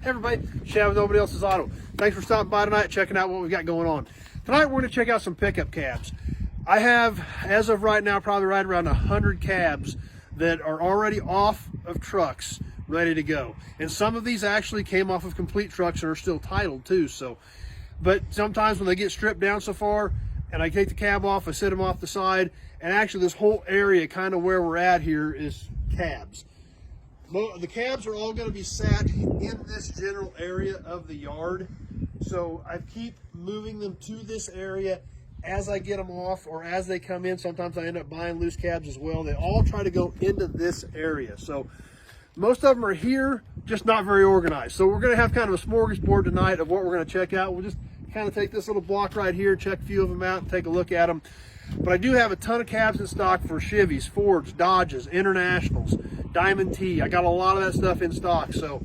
Hey everybody, Chevy with Nobody Else's Auto. Thanks for stopping by tonight, checking out what we've got going on. Tonight we're going to check out some pickup cabs. I have, as of right now, probably right around 100 cabs that are already off of trucks, ready to go. And some of these actually came off of complete trucks and are still titled too. But sometimes when they get stripped down so far, and I take the cab off, I set them off the side, and actually this whole area, kind of where we're at here, is cabs. The cabs are all going to be sat in this general area of the yard. So I keep moving them to this area as I get them off or as they come in. Sometimes I end up buying loose cabs as well. They all try to go into this area. So most of them are here, just not very organized. So we're going to have kind of a smorgasbord tonight of what we're going to check out. We'll just kind of take this little block right here, check a few of them out and take a look at them. But I do have a ton of cabs in stock for Chevys, Fords, Dodges, Internationals, Diamond T. I got a lot of that stuff in stock. So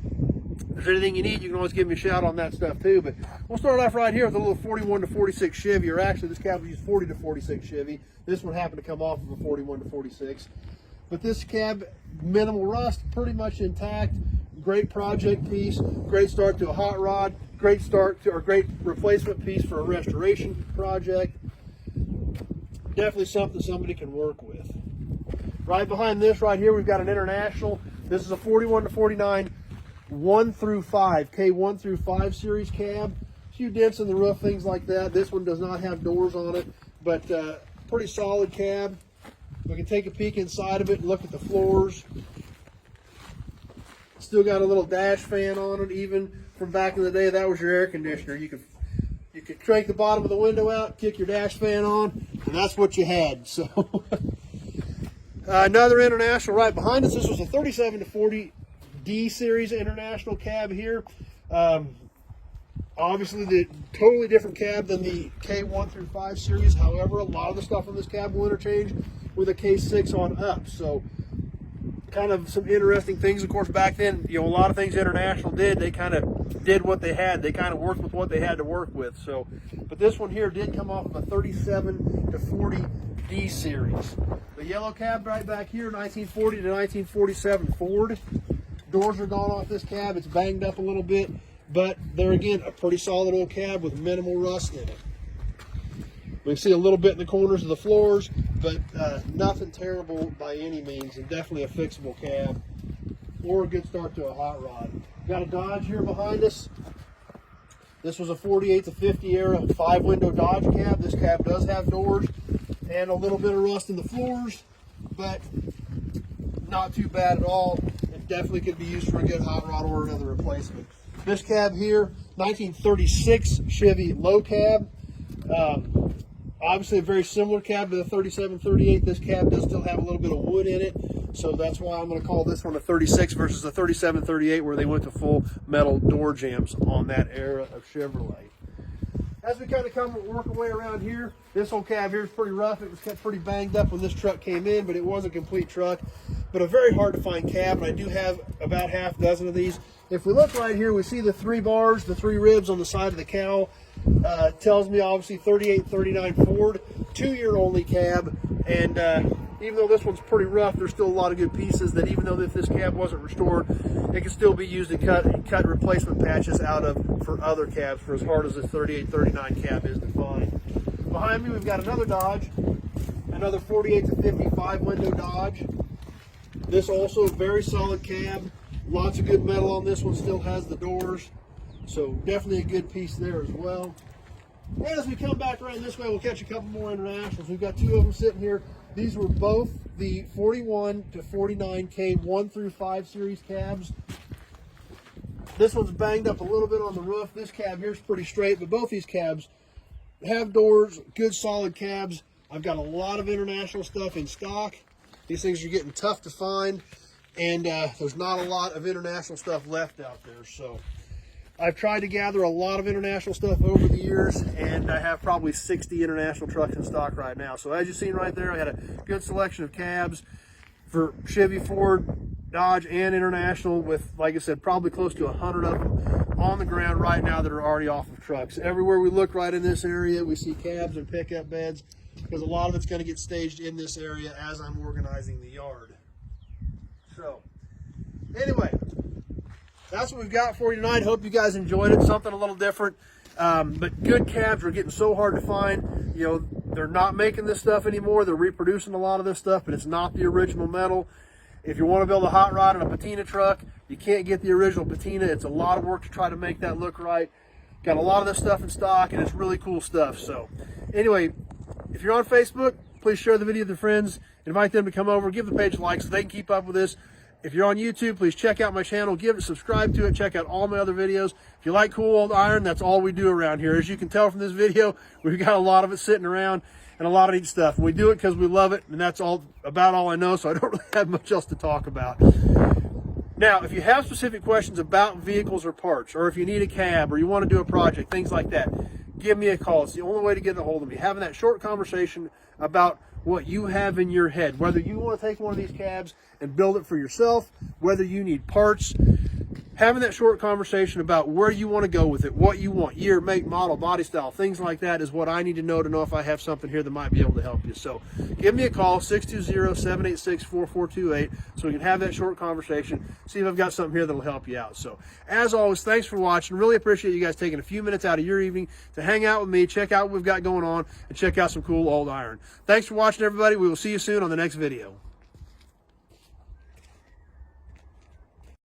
if there's anything you need, you can always give me a shout on that stuff too. But we'll start off right here with a little 41 to 46 Chevy, or actually this cab will use 40 to 46 Chevy. This one happened to come off of a 41 to 46. But this cab, minimal rust, pretty much intact. Great project piece, great start to a hot rod, great start to, or great replacement piece for a restoration project. Definitely something somebody can work with. Right behind this right here, we've got an International. This is a 41 to 49, 1 through 5, K1 through 5 series cab. A few dents in the roof, things like that. This one does not have doors on it, but pretty solid cab. We can take a peek inside of it and look at the floors. Still got a little dash fan on it, even from back in the day. That was your air conditioner. You could crank the bottom of the window out, kick your dash fan on, and that's what you had. So another International right behind us. This was a 37 to 40 D series International cab here. Obviously the totally different cab than the K1 through 5 series. However, a lot of the stuff on this cab will interchange with a K6 on up. So kind of some interesting things. Of course, back then, a lot of things International did, they kind of did what they had. They kind of worked with what they had to work with. So, but this one here did come off of a 37 to 40 D series. The yellow cab right back here, 1940 to 1947 Ford. Doors are gone off this cab. It's banged up a little bit, but they're, again, a pretty solid old cab with minimal rust in it. We can see a little bit in the corners of the floors, but nothing terrible by any means, and definitely a fixable cab or a good start to a hot rod. Got a Dodge here behind us. This was a 48 to 50 era 5-window Dodge cab. This cab does have doors and a little bit of rust in the floors, but not too bad at all. It definitely could be used for a good hot rod or another replacement. This cab here, 1936 Chevy low cab. Obviously a very similar cab to the 3738. This cab does still have a little bit of wood in it, so that's why I'm going to call this one a 36 versus the 3738, where they went to full metal door jambs on that era of Chevrolet. As we kind of work our way around here, this whole cab here is pretty rough. It was kept pretty banged up when this truck came in, but it was a complete truck. But a very hard to find cab, and I do have about half a dozen of these. If we look right here, we see the 3 bars, the 3 ribs on the side of the cowl. Tells me obviously 38, 39 Ford, 2-year only cab. And even though this one's pretty rough, there's still a lot of good pieces that, even though if this cab wasn't restored, it can still be used to cut replacement patches out of for other cabs, for as hard as this 38, 39 cab is to find. Behind me, we've got another Dodge, another 48 to 50 5-window Dodge. This also a very solid cab. Lots of good metal on this one, still has the doors. So definitely a good piece there as well. And as we come back around this way, we'll catch a couple more Internationals. We've got 2 of them sitting here. These were both the 41 to 49 K1 through 5 series cabs. This one's banged up a little bit on the roof. This cab here's pretty straight, but both these cabs have doors, good solid cabs. I've got a lot of International stuff in stock. These things are getting tough to find, and there's not a lot of International stuff left out there. So I've tried to gather a lot of International stuff over the years, and I have probably 60 International trucks in stock right now. So as you've seen right there, I had a good selection of cabs for Chevy, Ford, Dodge, and International, with, like I said, probably close to 100 of them on the ground right now that are already off of trucks. Everywhere we look right in this area, we see cabs and pickup beds, because a lot of it's going to get staged in this area as I'm organizing the yard. So anyway, that's what we've got for you tonight. Hope you guys enjoyed it. Something a little different. But good cabs are getting so hard to find. You know, they're not making this stuff anymore. They're reproducing a lot of this stuff, but it's not the original metal. If you want to build a hot rod on a patina truck, you can't get the original patina. It's a lot of work to try to make that look right. Got a lot of this stuff in stock, and it's really cool stuff. So anyway, if you're on Facebook, please share the video with your friends. Invite them to come over. Give the page a like so they can keep up with this. If you're on YouTube, please check out my channel. Subscribe to it. Check out all my other videos. If you like cool old iron, that's all we do around here. As you can tell from this video, we've got a lot of it sitting around and a lot of neat stuff. We do it because we love it, and that's all I know, so I don't really have much else to talk about. Now, if you have specific questions about vehicles or parts, or if you need a cab, or you want to do a project, things like that, give me a call. It's the only way to get a hold of me. Having that short conversation about what you have in your head, whether you want to take one of these cabs and build it for yourself, whether you need parts, having that short conversation about where you want to go with it, what you want, year, make, model, body style, things like that is what I need to know if I have something here that might be able to help you. So give me a call, 620-786-4428, so we can have that short conversation, see if I've got something here that'll help you out. So as always, thanks for watching. Really appreciate you guys taking a few minutes out of your evening to hang out with me, check out what we've got going on, and check out some cool old iron. Thanks for watching, everybody. We will see you soon on the next video.